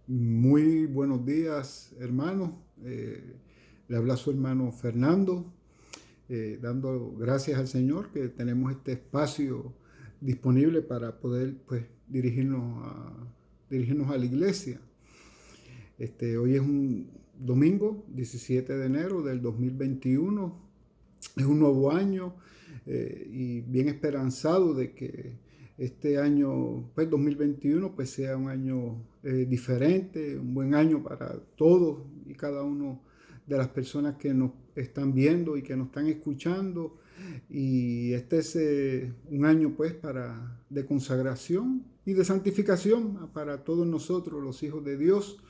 Muy buenos días, hermano. Le habla su hermano Fernando, dando gracias al Señor que tenemos este espacio disponible para poder pues, dirigirnos a la iglesia. Hoy es un domingo, 17 de enero del 2021. Es un nuevo año y bien esperanzado de que este año, pues 2021, pues sea un año diferente, un buen año para todos y cada uno de las personas que nos están viendo y que nos están escuchando. Y este es un año pues de consagración y de santificación para todos nosotros, los hijos de Dios.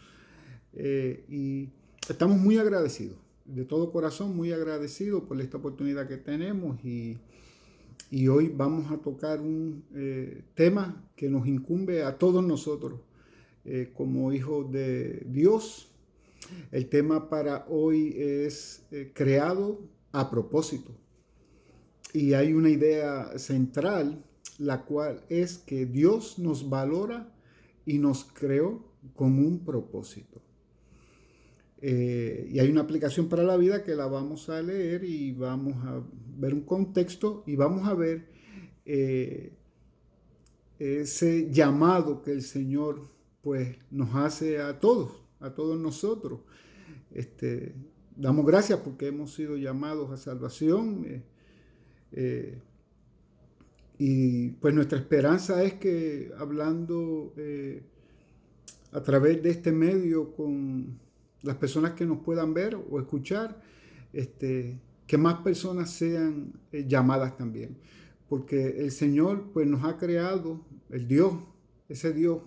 Y estamos muy agradecidos, de todo corazón, muy agradecidos por esta oportunidad que tenemos y hoy vamos a tocar un tema que nos incumbe a todos nosotros como hijos de Dios. El tema para hoy es creado a propósito y hay una idea central, la cual es que Dios nos valora y nos creó con un propósito. Y hay una aplicación para la vida que la vamos a leer y vamos a ver un contexto y vamos a ver eh, ese llamado que el Señor pues nos hace a todos nosotros. Este, Damos gracias porque hemos sido llamados a salvación eh, y pues nuestra esperanza es que hablando a través de este medio con las personas que nos puedan ver o escuchar, que más personas sean llamadas también. Porque el Señor pues nos ha creado, el Dios, ese Dios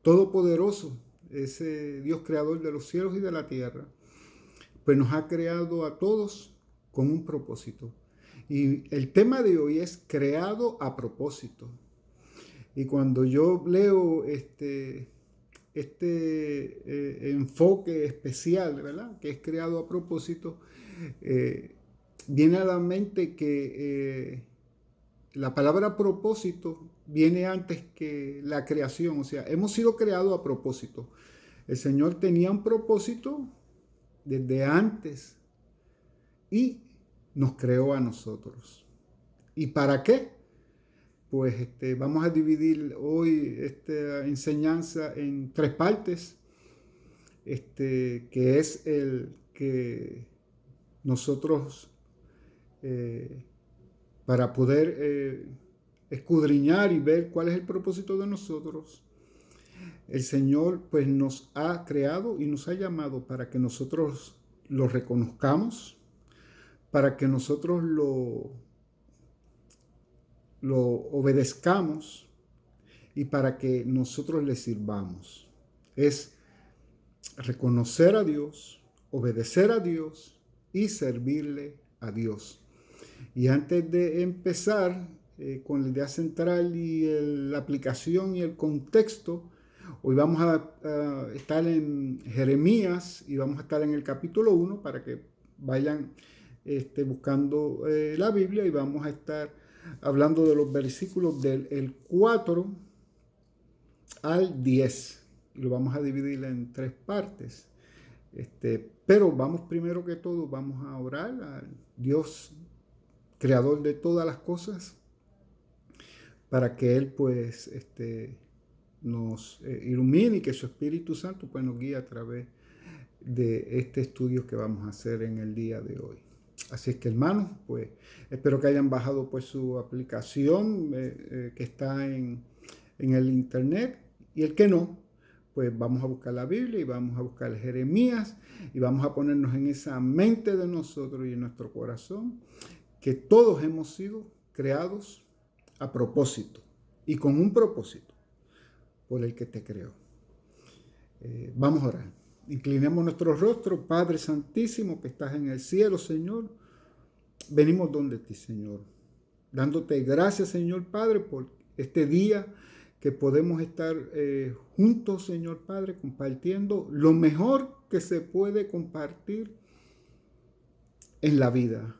todopoderoso, ese Dios creador de los cielos y de la tierra, pues nos ha creado a todos con un propósito. Y el tema de hoy es creado a propósito. Y cuando yo leo enfoque especial, ¿verdad? Que es creado a propósito, eh, viene a la mente que la palabra propósito viene antes que la creación, o sea, hemos sido creados a propósito. El Señor tenía un propósito desde antes y nos creó a nosotros. ¿Y para qué? Pues vamos a dividir hoy esta enseñanza en tres partes, que es el que nosotros, eh, para poder escudriñar y ver cuál es el propósito de nosotros, el Señor pues nos ha creado y nos ha llamado para que nosotros lo reconozcamos, para que nosotros lo obedezcamos y para que nosotros le sirvamos. Es reconocer a Dios, obedecer a Dios y servirle a Dios. Y antes de empezar con la idea central y la aplicación y el contexto, hoy vamos a estar en Jeremías y vamos a estar en el capítulo 1 para que vayan buscando la Biblia y vamos a estar hablando de los versículos del 4 al 10 y lo vamos a dividir en tres partes. Pero vamos primero que todo, vamos a orar al Dios creador de todas las cosas para que Él pues nos ilumine y que su Espíritu Santo pues nos guíe a través de este estudio que vamos a hacer en el día de hoy. Así es que hermanos, pues espero que hayan bajado pues su aplicación que está en el internet, y el que no, pues vamos a buscar la Biblia y vamos a buscar Jeremías y vamos a ponernos en esa mente de nosotros y en nuestro corazón que todos hemos sido creados a propósito y con un propósito por el que te creó. Vamos a orar. Inclinemos nuestro rostro, Padre Santísimo, que estás en el cielo, Señor. Venimos donde ti, Señor, dándote gracias, Señor Padre, por este día que podemos estar juntos, Señor Padre, compartiendo lo mejor que se puede compartir en la vida,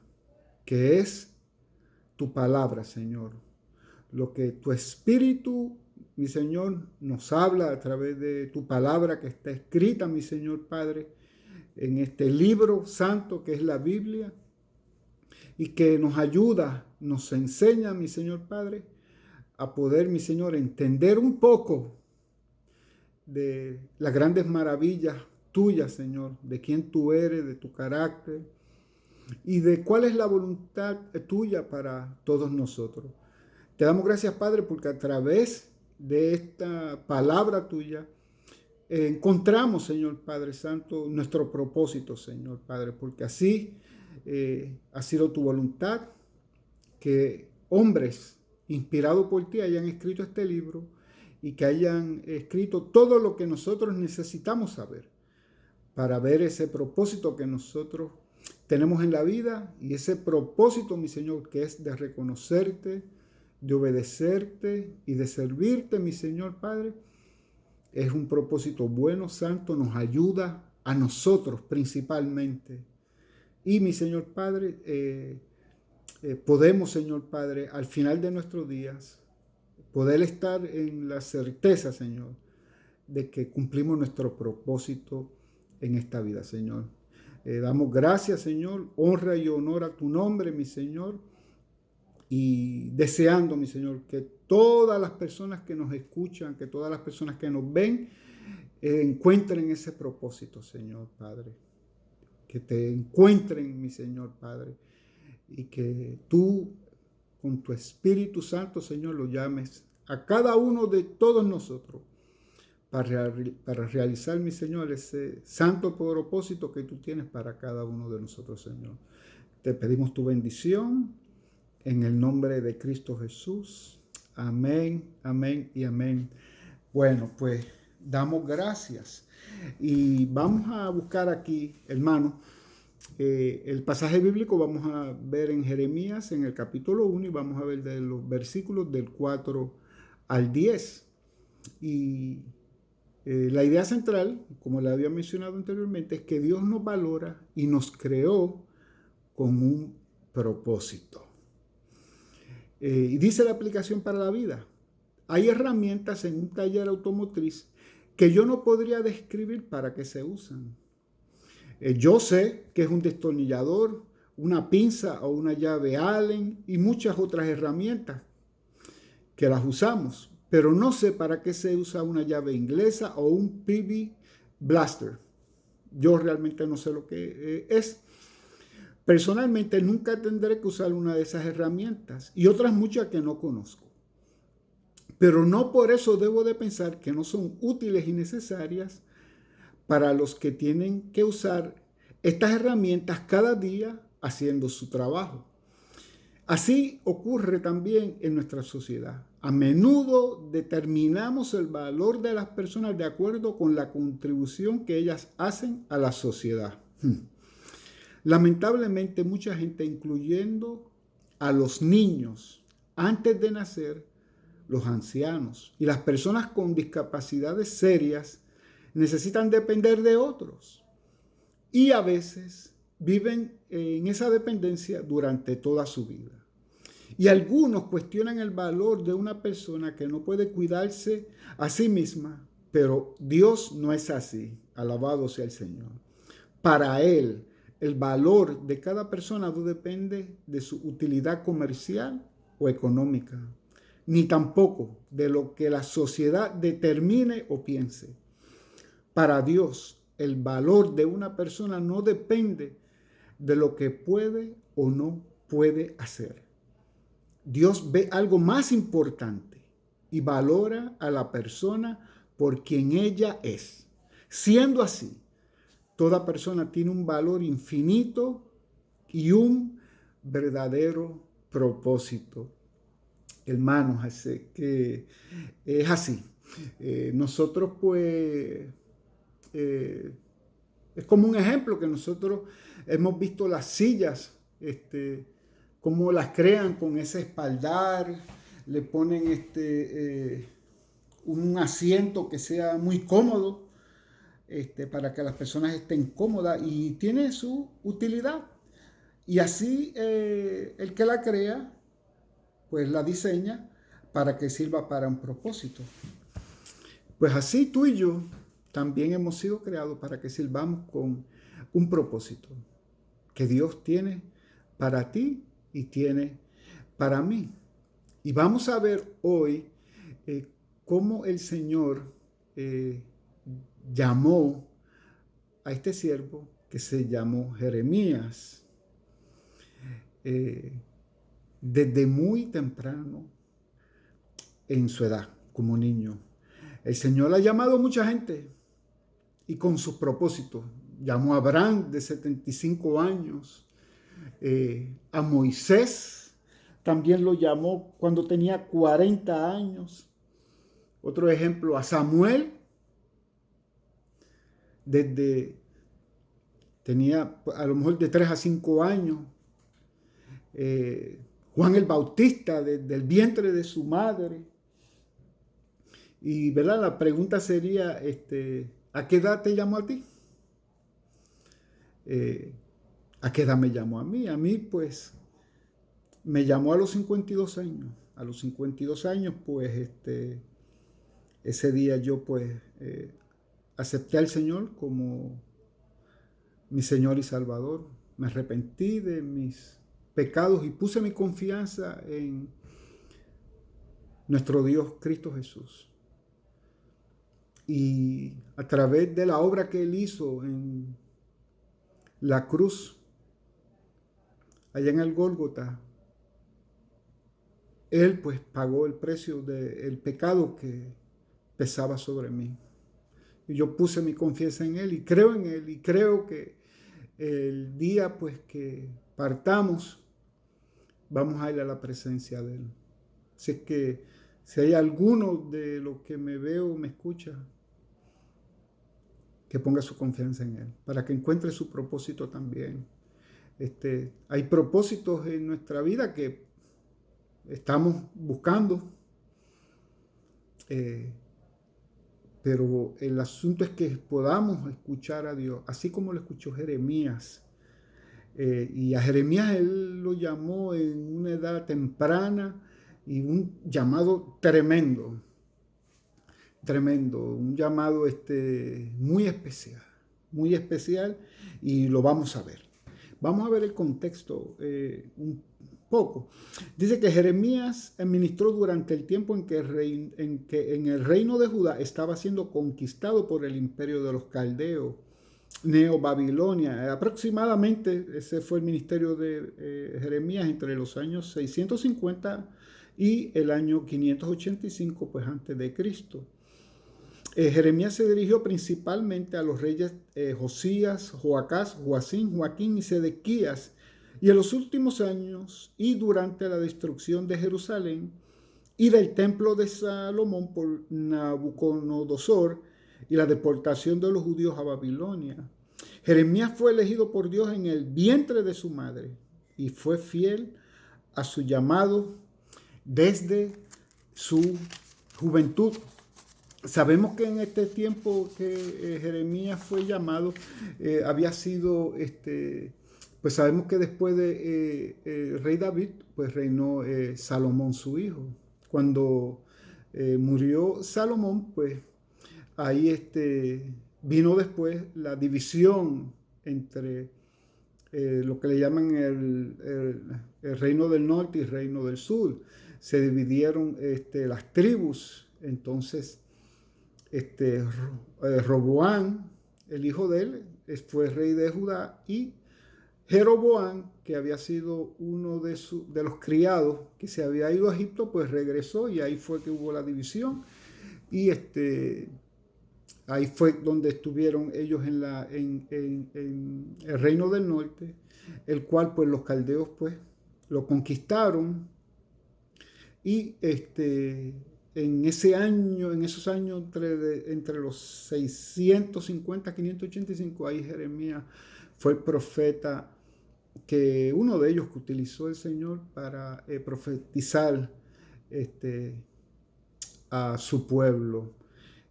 que es tu palabra, Señor. Lo que tu Espíritu mi Señor, nos habla a través de tu palabra que está escrita, mi Señor Padre, en este libro santo que es la Biblia, y que nos ayuda, nos enseña, mi Señor Padre, a poder, mi Señor, entender un poco de las grandes maravillas tuyas, Señor, de quién tú eres, de tu carácter y de cuál es la voluntad tuya para todos nosotros. Te damos gracias, Padre, porque a través de esta palabra tuya encontramos, Señor Padre Santo, nuestro propósito, Señor Padre, porque así ha sido tu voluntad que hombres inspirados por ti hayan escrito este libro y que hayan escrito todo lo que nosotros necesitamos saber para ver ese propósito que nosotros tenemos en la vida, y ese propósito, mi Señor, que es de reconocerte, de obedecerte y de servirte, mi Señor Padre, es un propósito bueno, santo, nos ayuda a nosotros principalmente. Y mi Señor Padre, podemos, Señor Padre, al final de nuestros días, poder estar en la certeza, Señor, de que cumplimos nuestro propósito en esta vida, Señor. Damos gracias, Señor, honra y honor a tu nombre, mi Señor, y deseando, mi Señor, que todas las personas que nos escuchan, que todas las personas que nos ven, encuentren ese propósito, Señor Padre. Que te encuentren, mi Señor Padre, y que tú, con tu Espíritu Santo, Señor, lo llames a cada uno de todos nosotros para realizar, mi Señor, ese santo propósito que tú tienes para cada uno de nosotros, Señor. Te pedimos tu bendición en el nombre de Cristo Jesús. Amén, amén y amén. Bueno, pues damos gracias y vamos a buscar aquí, hermano, el pasaje bíblico. Vamos a ver en Jeremías en el capítulo 1 y vamos a ver de los versículos del 4 al 10. Y la idea central, como le había mencionado anteriormente, es que Dios nos valora y nos creó con un propósito. Y dice la aplicación para la vida: hay herramientas en un taller automotriz que yo no podría describir para qué se usan. Yo sé que es un destornillador, una pinza o una llave Allen y muchas otras herramientas que las usamos, pero no sé para qué se usa una llave inglesa o un PB Blaster. Yo realmente no sé lo que es. Personalmente nunca tendré que usar una de esas herramientas y otras muchas que no conozco. Pero no por eso debo de pensar que no son útiles y necesarias para los que tienen que usar estas herramientas cada día haciendo su trabajo. Así ocurre también en nuestra sociedad. A menudo determinamos el valor de las personas de acuerdo con la contribución que ellas hacen a la sociedad. Lamentablemente, mucha gente, incluyendo a los niños antes de nacer, los ancianos y las personas con discapacidades serias, necesitan depender de otros y a veces viven en esa dependencia durante toda su vida. Y algunos cuestionan el valor de una persona que no puede cuidarse a sí misma, pero Dios no es así. Alabado sea el Señor. Para Él, el valor de cada persona no depende de su utilidad comercial o económica, ni tampoco de lo que la sociedad determine o piense. Para Dios, el valor de una persona no depende de lo que puede o no puede hacer. Dios ve algo más importante y valora a la persona por quien ella es. Siendo así, toda persona tiene un valor infinito y un verdadero propósito. Hermanos, así que es así. Nosotros pues, es como un ejemplo que nosotros hemos visto las sillas, cómo las crean con ese espaldar, le ponen un asiento que sea muy cómodo, para que las personas estén cómodas, y tiene su utilidad. Y así el que la crea, pues la diseña para que sirva para un propósito. Pues así tú y yo también hemos sido creados para que sirvamos con un propósito que Dios tiene para ti y tiene para mí. Y vamos a ver hoy cómo el Señor llamó a este siervo que se llamó Jeremías. Desde muy temprano en su edad, como niño. El Señor ha llamado a mucha gente y con sus propósitos. Llamó a Abraham de 75 años, a Moisés también lo llamó cuando tenía 40 años. Otro ejemplo, a Samuel, tenía a lo mejor de 3 a 5 años. Juan el Bautista, desde el vientre de su madre. Y ¿verdad? La pregunta sería, ¿a qué edad te llamó a ti? ¿A qué edad me llamó a mí? A mí, pues, me llamó a los 52 años. A los 52 años, pues, ese día yo, pues, acepté al Señor como mi Señor y Salvador. Me arrepentí de mis pecados y puse mi confianza en nuestro Dios Cristo Jesús. Y a través de la obra que Él hizo en la cruz, allá en el Gólgota, Él pues pagó el precio del pecado que pesaba sobre mí. Y yo puse mi confianza en Él y creo en Él y creo que el día pues que partamos, vamos a ir a la presencia de Él. Así que si hay alguno de los que me veo o me escucha, que ponga su confianza en Él, para que encuentre su propósito también. Hay propósitos en nuestra vida que estamos buscando, pero el asunto es que podamos escuchar a Dios, así como lo escuchó Jeremías. Y a Jeremías Él lo llamó en una edad temprana y un llamado tremendo, un llamado muy especial, y lo vamos a ver. Vamos a ver el contexto un poco. Dice que Jeremías administró durante el tiempo en que en el reino de Judá estaba siendo conquistado por el imperio de los caldeos, Neobabilonia. Aproximadamente ese fue el ministerio de Jeremías entre los años 650 y el año 585, pues antes de Cristo. Jeremías se dirigió principalmente a los reyes Josías, Joacás, Joacín, Joaquín y Sedequías. Y en los últimos años y durante la destrucción de Jerusalén y del templo de Salomón por Nabucodonosor y la deportación de los judíos a Babilonia, Jeremías fue elegido por Dios en el vientre de su madre y fue fiel a su llamado desde su juventud. Sabemos que en este tiempo que Jeremías fue llamado, había sido, pues sabemos que después de rey David, pues reinó Salomón su hijo. Cuando murió Salomón, pues ahí vino después la división entre lo que le llaman el reino del norte y el reino del sur. Se dividieron las tribus. Entonces Roboam, el hijo de él, fue rey de Judá, y Jeroboam, que había sido uno de los criados que se había ido a Egipto, pues regresó, y ahí fue que hubo la división. Y ahí fue donde estuvieron ellos en el reino del norte, el cual pues los caldeos pues lo conquistaron. Y en esos años entre los 650 y 585, ahí Jeremías fue el profeta, que uno de ellos que utilizó el Señor para profetizar a su pueblo.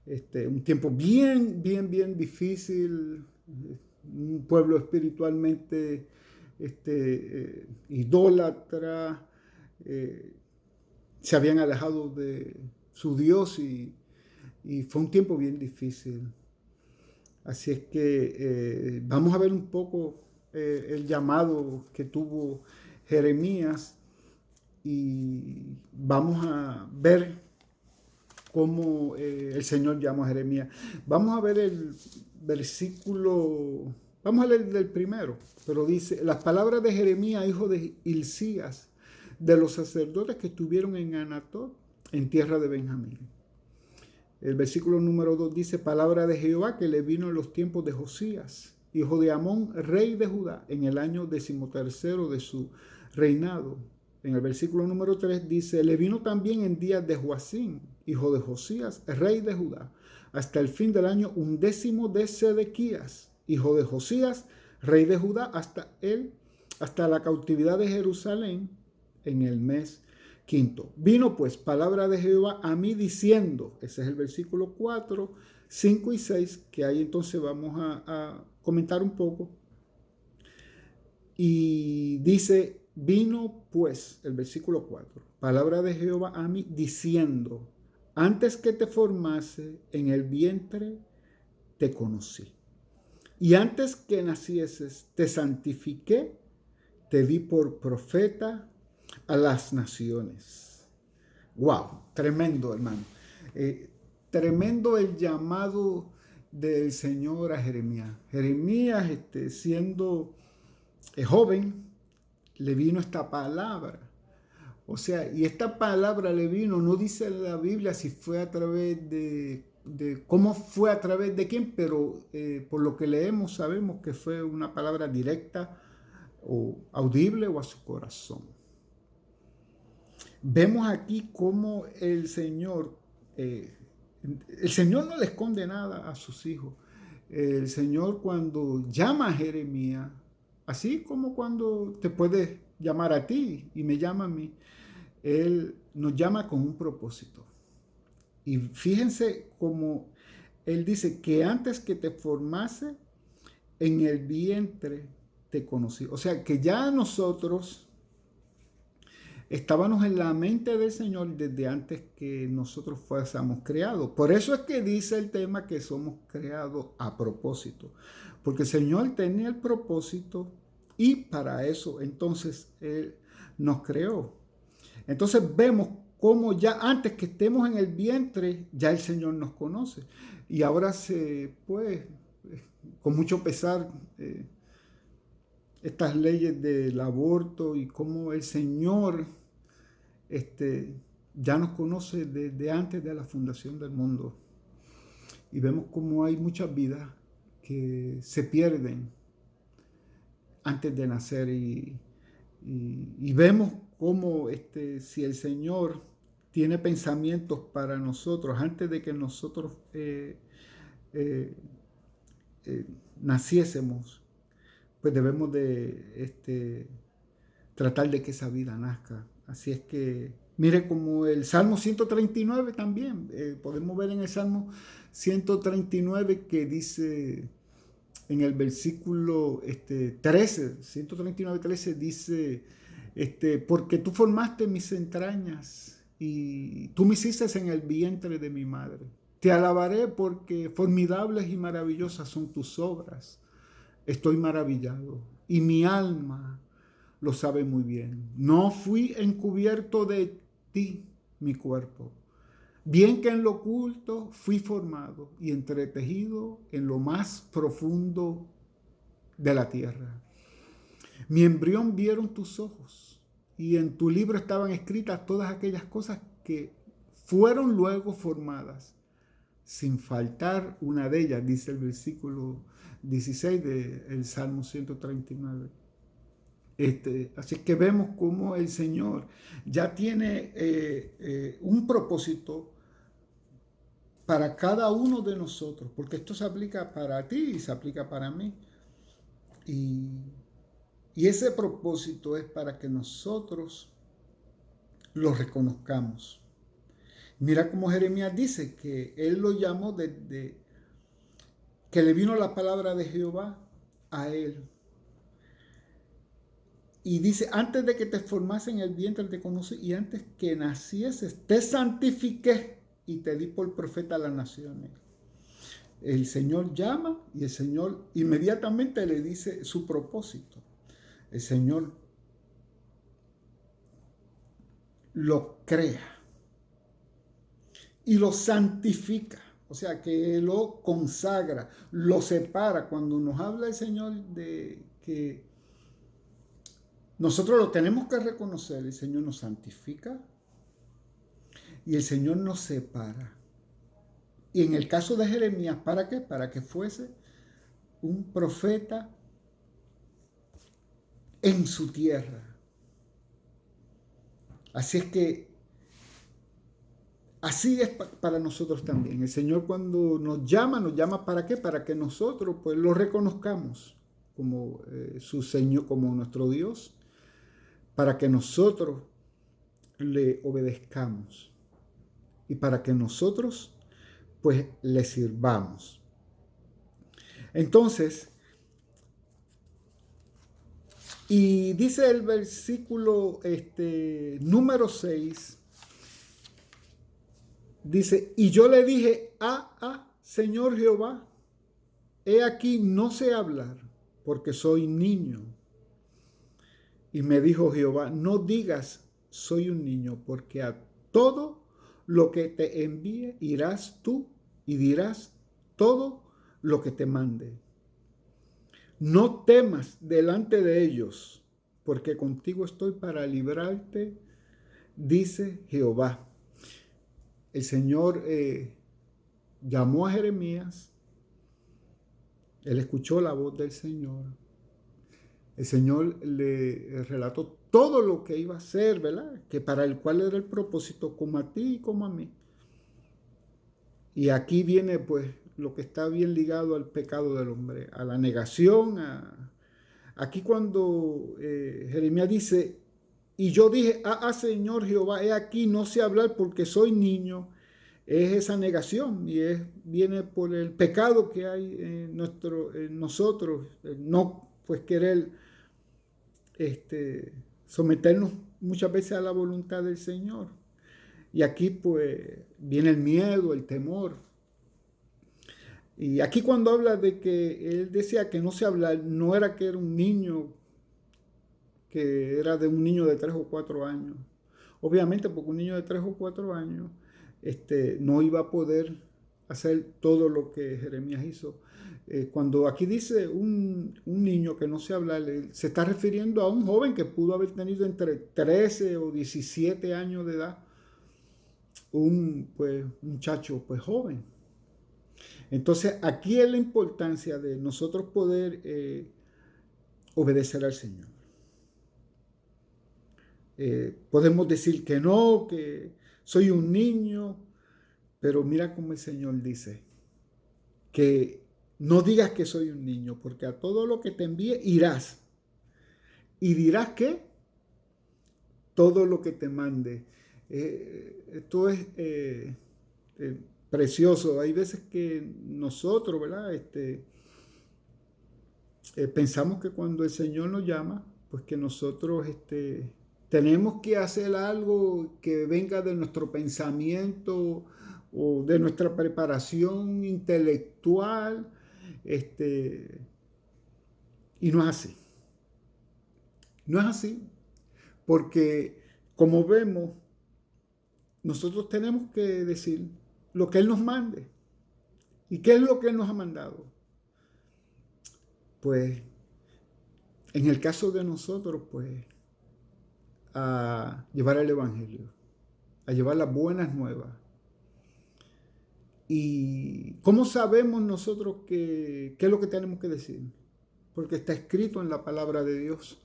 Un tiempo bien difícil, un pueblo espiritualmente idólatra, se habían alejado de su Dios y fue un tiempo bien difícil. Así es que vamos a ver un poco el llamado que tuvo Jeremías y vamos a ver cómo el Señor llamó a Jeremías. Vamos a ver el versículo, vamos a leer del primero, pero dice, las palabras de Jeremías, hijo de Hilcías, de los sacerdotes que estuvieron en Anatot, en tierra de Benjamín. El versículo número 2 dice, palabra de Jehová que le vino en los tiempos de Josías, hijo de Amón, rey de Judá, en el año 13º de su reinado. En el versículo número 3 dice, le vino también en días de Joacim, hijo de Josías, rey de Judá, hasta el fin del año 11 de Sedequías, hijo de Josías, rey de Judá, hasta la cautividad de Jerusalén, en el mes quinto. Vino pues palabra de Jehová a mí diciendo, ese es el versículo 4, 5 y 6, que ahí entonces vamos a comentar un poco. Y dice, vino pues, el versículo 4, palabra de Jehová a mí diciendo, antes que te formase en el vientre te conocí. Y antes que nacieses te santifiqué, te di por profeta a las naciones. Wow, tremendo, hermano. Tremendo el llamado del Señor a Jeremías. Jeremías, siendo joven, le vino esta palabra. O sea, y esta palabra le vino, no dice la Biblia si fue a través de cómo fue a través de quién, pero por lo que leemos sabemos que fue una palabra directa o audible o a su corazón. Vemos aquí cómo el Señor no le esconde nada a sus hijos. El Señor cuando llama a Jeremías, así como cuando te puede llamar a ti y me llama a mí, Él nos llama con un propósito. Y fíjense cómo Él dice que antes que te formase en el vientre te conocí. O sea que ya nosotros estábamos en la mente del Señor desde antes que nosotros fuésemos creados. Por eso es que dice el tema que somos creados a propósito. Porque el Señor tenía el propósito y para eso entonces Él nos creó. Entonces vemos cómo ya antes que estemos en el vientre, ya el Señor nos conoce. Y ahora con mucho pesar, estas leyes del aborto y cómo el Señor ya nos conoce desde antes de la fundación del mundo. Y vemos cómo hay muchas vidas que se pierden antes de nacer y vemos cómo si el Señor tiene pensamientos para nosotros antes de que nosotros naciésemos, pues debemos de tratar de que esa vida nazca. Así es que, mire como el Salmo 139 también, podemos ver en el Salmo 139 que dice en el versículo 13, 139, 13 dice, porque tú formaste mis entrañas y tú me hiciste en el vientre de mi madre. Te alabaré porque formidables y maravillosas son tus obras. Estoy maravillado y mi alma lo sabe muy bien. No fui encubierto de ti mi cuerpo. Bien que en lo oculto fui formado y entretejido en lo más profundo de la tierra. Mi embrión vieron tus ojos y en tu libro estaban escritas todas aquellas cosas que fueron luego formadas, sin faltar una de ellas, dice el versículo 16 del Salmo 139. Así que vemos cómo el Señor ya tiene un propósito para cada uno de nosotros, porque esto se aplica para ti y se aplica para mí. Y ese propósito es para que nosotros lo reconozcamos. Mira cómo Jeremías dice que él lo llamó desde que le vino la palabra de Jehová a él. Y dice, antes de que te formase en el vientre te conocí y antes que nacieses te santifiqué y te di por profeta a las naciones. El Señor llama y el Señor inmediatamente le dice su propósito. El Señor lo crea y lo santifica. O sea, que lo consagra, lo separa. Cuando nos habla el Señor de que nosotros lo tenemos que reconocer, el Señor nos santifica y el Señor nos separa. Y en el caso de Jeremías, ¿para qué? Para que fuese un profeta en su tierra. Así es que así es para nosotros también. El Señor cuando nos llama ¿para qué? Para que nosotros pues lo reconozcamos como su Señor, como nuestro Dios, para que nosotros le obedezcamos y para que nosotros pues le sirvamos. Entonces, y dice el versículo número 6, dice, y yo le dije, Señor Jehová, he aquí no sé hablar, porque soy niño. Y me dijo Jehová, no digas, soy un niño, porque a todo lo que te envíe irás tú y dirás todo lo que te mande. No temas delante de ellos, porque contigo estoy para librarte, dice Jehová. El Señor llamó a Jeremías, él escuchó la voz del Señor. El Señor le relató todo lo que iba a hacer, ¿verdad? Que para el cual era el propósito, como a ti y como a mí. Y aquí viene pues lo que está bien ligado al pecado del hombre, a la negación. Aquí cuando Jeremías dice, y yo dije, Señor Jehová, he aquí, no sé hablar porque soy niño, es esa negación y viene por el pecado que hay en nosotros, no pues querer someternos muchas veces a la voluntad del Señor. Y aquí pues viene el miedo, el temor. Y aquí cuando habla de que él decía que no se habla, no era que era un niño, que era de un niño de 3 o 4 años. Obviamente porque un niño de 3 o 4 años no iba a poder hacer todo lo que Jeremías hizo. Cuando aquí dice un niño que no sé hablar, se está refiriendo a un joven que pudo haber tenido entre 13 o 17 años de edad. Un muchacho pues joven. Entonces aquí es la importancia de nosotros poder obedecer al Señor. Podemos decir que no, que soy un niño, pero mira cómo el Señor dice que no digas que soy un niño, porque a todo lo que te envíe irás. Y dirás que todo lo que te mande. Esto es precioso. Hay veces que nosotros, ¿verdad? Pensamos que cuando el Señor nos llama, pues que nosotros tenemos que hacer algo que venga de nuestro pensamiento o de nuestra preparación intelectual, y no es así. No es así, porque como vemos, nosotros tenemos que decir lo que Él nos mande. ¿Y qué es lo que Él nos ha mandado? Pues, en el caso de nosotros, pues, a llevar el Evangelio, a llevar las buenas nuevas. ¿Y cómo sabemos nosotros qué es lo que tenemos que decir? Porque está escrito en la palabra de Dios.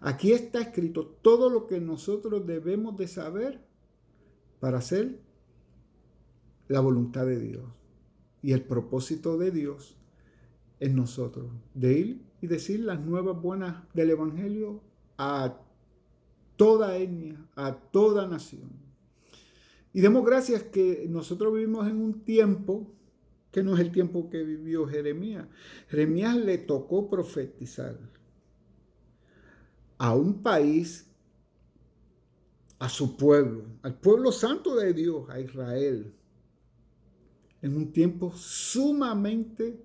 Aquí está escrito todo lo que nosotros debemos de saber para hacer la voluntad de Dios y el propósito de Dios en nosotros, de ir y decir las nuevas buenas del Evangelio a toda etnia, a toda nación. Y demos gracias que nosotros vivimos en un tiempo que no es el tiempo que vivió Jeremías. Jeremías le tocó profetizar. a un país, a su pueblo, al pueblo santo de Dios, a Israel, en un tiempo sumamente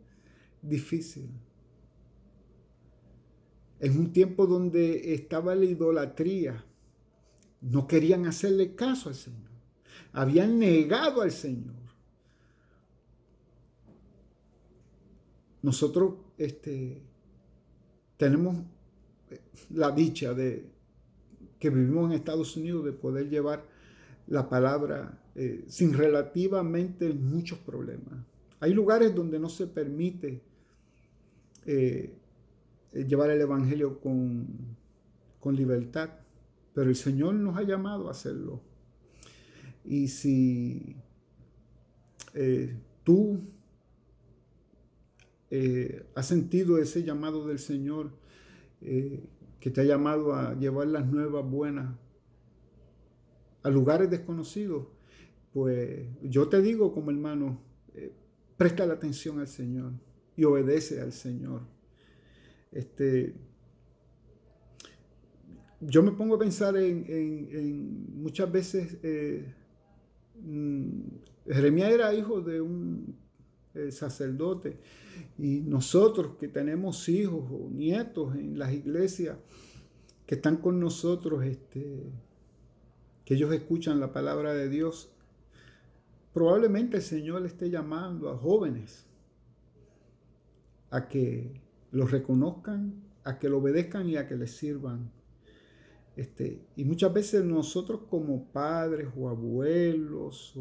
difícil. En un tiempo donde estaba la idolatría. No querían hacerle caso al Señor. Habían negado al Señor. Nosotros tenemos la dicha de que vivimos en Estados Unidos, de poder llevar la palabra sin relativamente muchos problemas. Hay lugares donde no se permite llevar el evangelio con libertad, pero el Señor nos ha llamado a hacerlo. Y si tú has sentido ese llamado del Señor, que te ha llamado a llevar las nuevas buenas a lugares desconocidos, pues yo te digo como hermano, presta la atención al Señor y obedece al Señor. Yo me pongo a pensar en muchas veces, Jeremías era hijo de un sacerdote, y nosotros que tenemos hijos o nietos en las iglesias que están con nosotros, que ellos escuchan la palabra de Dios, probablemente el Señor le esté llamando a jóvenes a que los reconozcan, a que lo obedezcan y a que les sirvan. Y muchas veces nosotros como padres o abuelos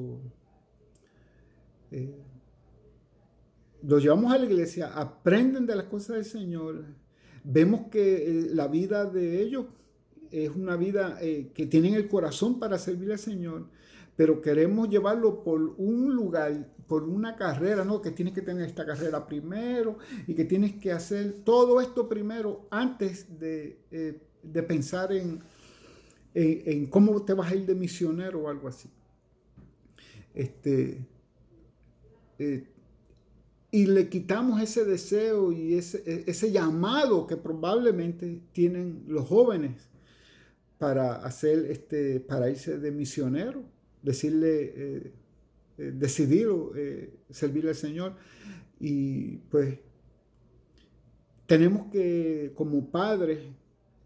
los llevamos a la iglesia, aprenden de las cosas del Señor, vemos que la vida de ellos es una vida que tienen el corazón para servir al Señor, pero queremos llevarlo por un lugar, por una carrera, ¿no? Que tienes que tener esta carrera primero y que tienes que hacer todo esto primero antes de pensar en cómo te vas a ir de misionero o algo así. Y le quitamos ese deseo y ese llamado que probablemente tienen los jóvenes para para irse de misionero, decidir servir al Señor. Y pues tenemos que, como padres,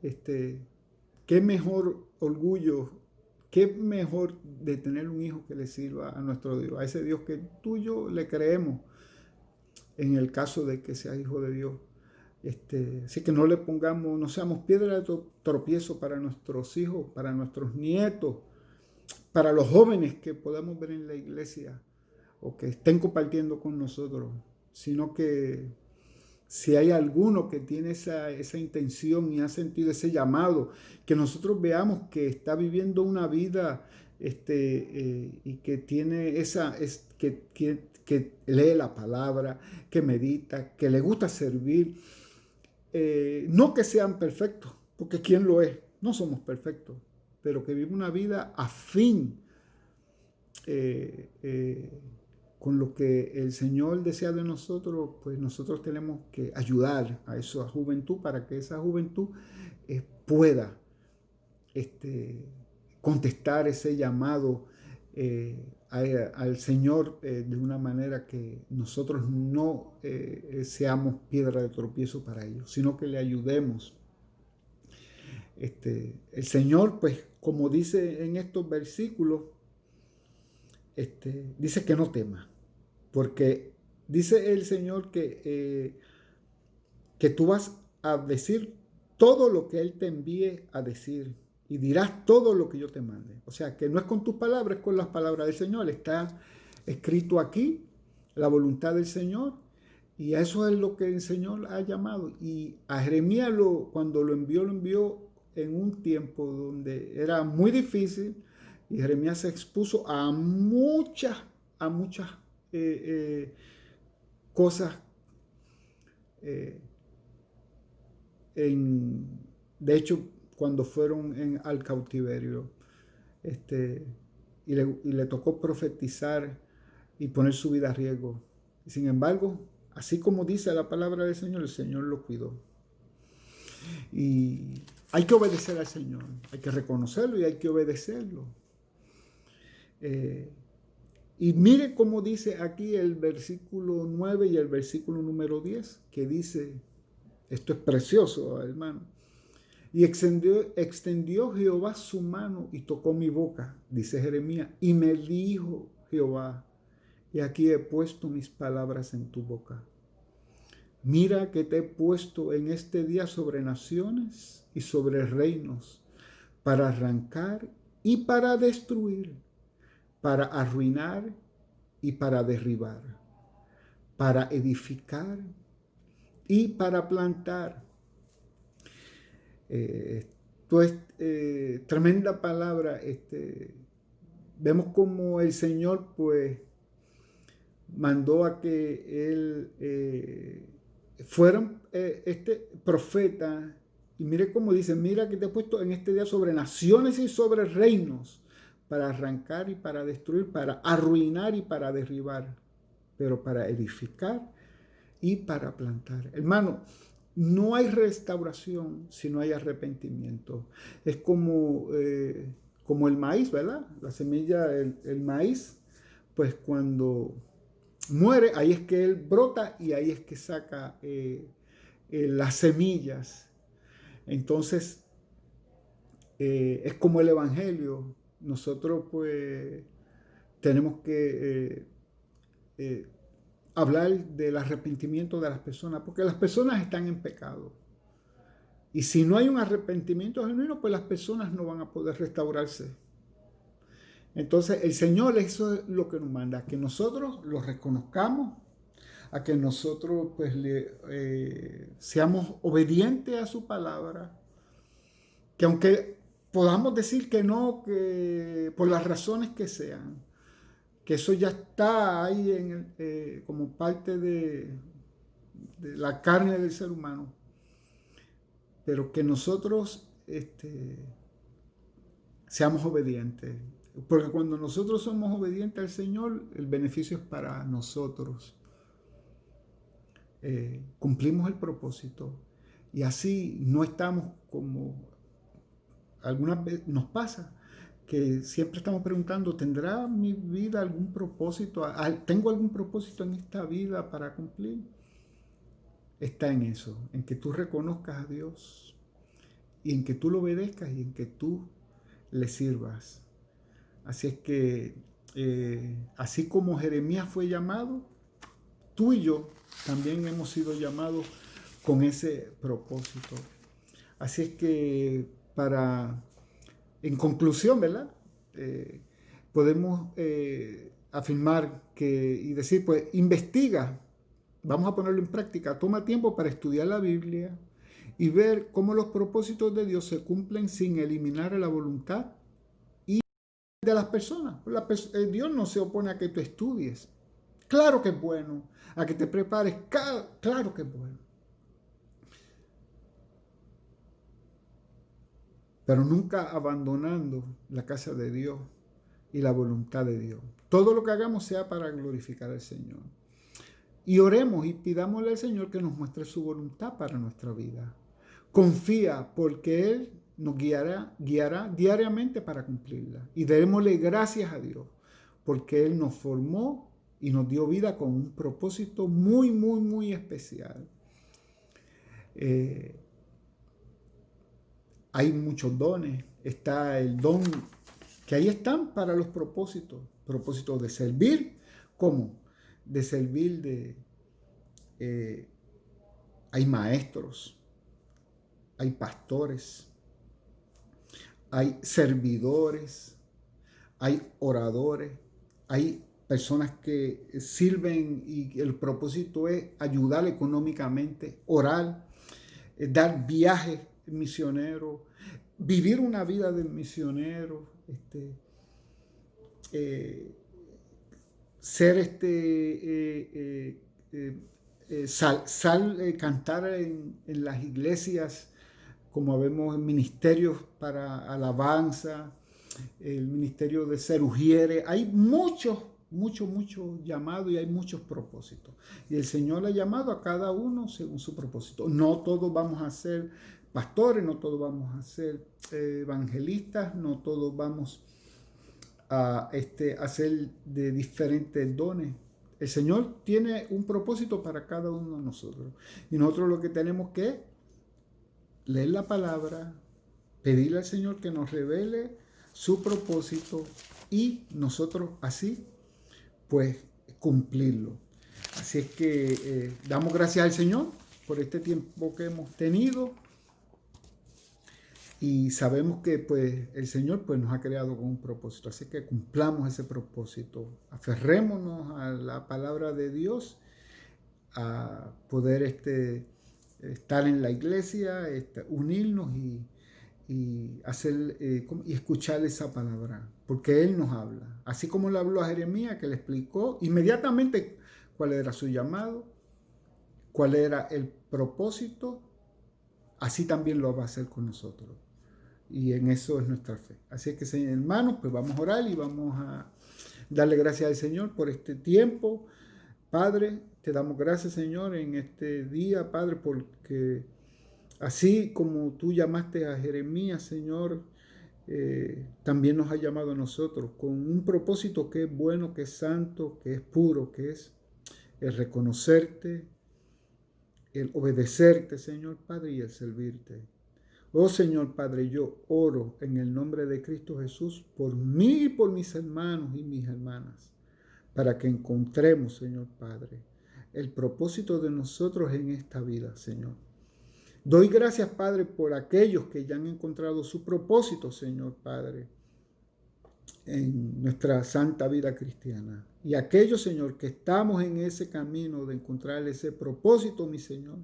qué mejor orgullo, qué mejor de tener un hijo que le sirva a nuestro Dios, a ese Dios que tú y yo le creemos, en el caso de que sea hijo de Dios. Así que no seamos piedra de tropiezo para nuestros hijos, para nuestros nietos, para los jóvenes que podamos ver en la iglesia o que estén compartiendo con nosotros, sino que si hay alguno que tiene esa intención y ha sentido ese llamado, que nosotros veamos que está viviendo una vida y que tiene que lee la palabra, que medita, que le gusta servir. No que sean perfectos, porque ¿quién lo es? No somos perfectos, pero que vive una vida afín con lo que el Señor desea de nosotros. Pues nosotros tenemos que ayudar a esa juventud para que esa juventud pueda contestar ese llamado al Señor de una manera que nosotros no seamos piedra de tropiezo para ellos, sino que le ayudemos. El Señor, pues, como dice en estos versículos, dice que no tema, porque dice el Señor que tú vas a decir todo lo que Él te envíe a decir y dirás todo lo que yo te mande. O sea, que no es con tus palabras, es con las palabras del Señor. Está escrito aquí la voluntad del Señor, y a eso es lo que el Señor ha llamado. Y a Jeremías cuando lo envió en un tiempo donde era muy difícil, y Jeremías se expuso a muchas cosas. De hecho, cuando fueron al cautiverio, y le tocó profetizar y poner su vida a riesgo. Y sin embargo, así como dice la palabra del Señor, el Señor lo cuidó. Y hay que obedecer al Señor, hay que reconocerlo y hay que obedecerlo. Y mire cómo dice aquí el versículo 9 y el versículo número 10, que dice, esto es precioso, hermano. Y extendió Jehová su mano y tocó mi boca, dice Jeremías, y me dijo Jehová, y aquí he puesto mis palabras en tu boca. Mira que te he puesto en este día sobre naciones y sobre reinos, para arrancar y para destruir, para arruinar y para derribar, para edificar y para plantar. Esto es tremenda palabra. Vemos como el Señor pues mandó a que él fueran este profeta, y mire cómo dice, mira que te he puesto en este día sobre naciones y sobre reinos, para arrancar y para destruir, para arruinar y para derribar, pero para edificar y para plantar. Hermano, no hay restauración si no hay arrepentimiento. Es como el maíz, ¿verdad? La semilla, el maíz, pues cuando muere, ahí es que él brota y ahí es que saca las semillas. Entonces, es como el evangelio. Nosotros pues tenemos que hablar del arrepentimiento de las personas, porque las personas están en pecado. Y si no hay un arrepentimiento genuino, pues las personas no van a poder restaurarse. Entonces el Señor, eso es lo que nos manda, que nosotros lo reconozcamos, a que nosotros pues seamos obedientes a su palabra, que aunque podamos decir que no, que por las razones que sean, que eso ya está ahí como parte de la carne del ser humano, pero que nosotros seamos obedientes. Porque cuando nosotros somos obedientes al Señor, el beneficio es para nosotros. Cumplimos el propósito y así no estamos como algunas veces nos pasa, que siempre estamos preguntando, ¿tendrá mi vida algún propósito? ¿Tengo algún propósito en esta vida para cumplir? Está en eso, en que tú reconozcas a Dios y en que tú lo obedezcas y en que tú le sirvas. Así es que, así como Jeremías fue llamado, tú y yo también hemos sido llamados con ese propósito. Así es que en conclusión, ¿verdad? Podemos afirmar y decir, pues, investiga, vamos a ponerlo en práctica, toma tiempo para estudiar la Biblia y ver cómo los propósitos de Dios se cumplen sin eliminar la voluntad de las personas. Dios no se opone a que tú estudies. Claro que es bueno. A que te prepares. Claro que es bueno. Pero nunca abandonando la casa de Dios y la voluntad de Dios. Todo lo que hagamos sea para glorificar al Señor. Y oremos y pidámosle al Señor que nos muestre su voluntad para nuestra vida. Confía porque Él nos guiará diariamente para cumplirla. Y démosle gracias a Dios porque Él nos formó y nos dio vida con un propósito muy, muy, muy especial. Hay muchos dones. Está el don que ahí están para los propósitos. Propósitos de servir. ¿Cómo? De servir hay maestros, hay pastores, hay servidores, hay oradores, hay personas que sirven y el propósito es ayudar económicamente, orar, dar viajes misioneros, vivir una vida de misionero, ser cantar en las iglesias, como vemos en ministerios para alabanza, el ministerio de ser ujieres. Hay muchos llamados y hay muchos propósitos. Y el Señor ha llamado a cada uno según su propósito. No todos vamos a ser pastores, no todos vamos a ser evangelistas, no todos vamos a hacer de diferentes dones. El Señor tiene un propósito para cada uno de nosotros. Y nosotros lo que tenemos que leer la palabra, pedirle al Señor que nos revele su propósito y nosotros así, pues, cumplirlo. Así es que damos gracias al Señor por este tiempo que hemos tenido y sabemos que pues el Señor pues nos ha creado con un propósito, así que cumplamos ese propósito, aferrémonos a la palabra de Dios, a poder estar en la iglesia, unirnos y hacer y escuchar esa palabra, porque Él nos habla, así como le habló a Jeremías, que le explicó inmediatamente cuál era su llamado, cuál era el propósito, así también lo va a hacer con nosotros. Y en eso es nuestra fe. Así es que, hermanos, pues vamos a orar y vamos a darle gracias al Señor por este tiempo. Padre, te damos gracias, Señor, en este día, Padre, porque así como tú llamaste a Jeremías, Señor, también nos ha llamado a nosotros con un propósito que es bueno, que es santo, que es puro, que es el reconocerte, el obedecerte, Señor Padre, y el servirte. Oh Señor Padre, yo oro en el nombre de Cristo Jesús por mí y por mis hermanos y mis hermanas, para que encontremos, Señor Padre, el propósito de nosotros en esta vida, Señor. Doy gracias, Padre, por aquellos que ya han encontrado su propósito, Señor Padre, en nuestra santa vida cristiana. Y aquellos, Señor, que estamos en ese camino de encontrar ese propósito, mi Señor,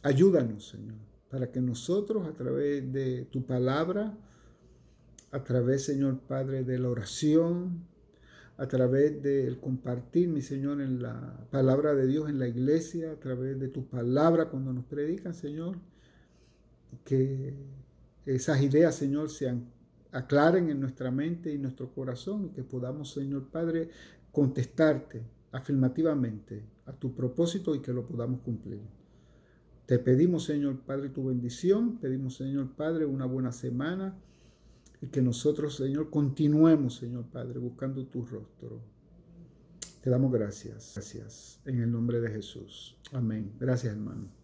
ayúdanos, Señor, para que nosotros a través de tu palabra, a través, Señor Padre, de la oración, a través del compartir, mi Señor, en la palabra de Dios en la iglesia, a través de tu palabra cuando nos predican, Señor, que esas ideas, Señor, se aclaren en nuestra mente y nuestro corazón y que podamos, Señor Padre, contestarte afirmativamente a tu propósito y que lo podamos cumplir. Te pedimos, Señor Padre, tu bendición. Pedimos, Señor Padre, una buena semana y que nosotros, Señor, continuemos, Señor Padre, buscando tu rostro. Te damos gracias. Gracias. En el nombre de Jesús. Amén. Gracias, hermano.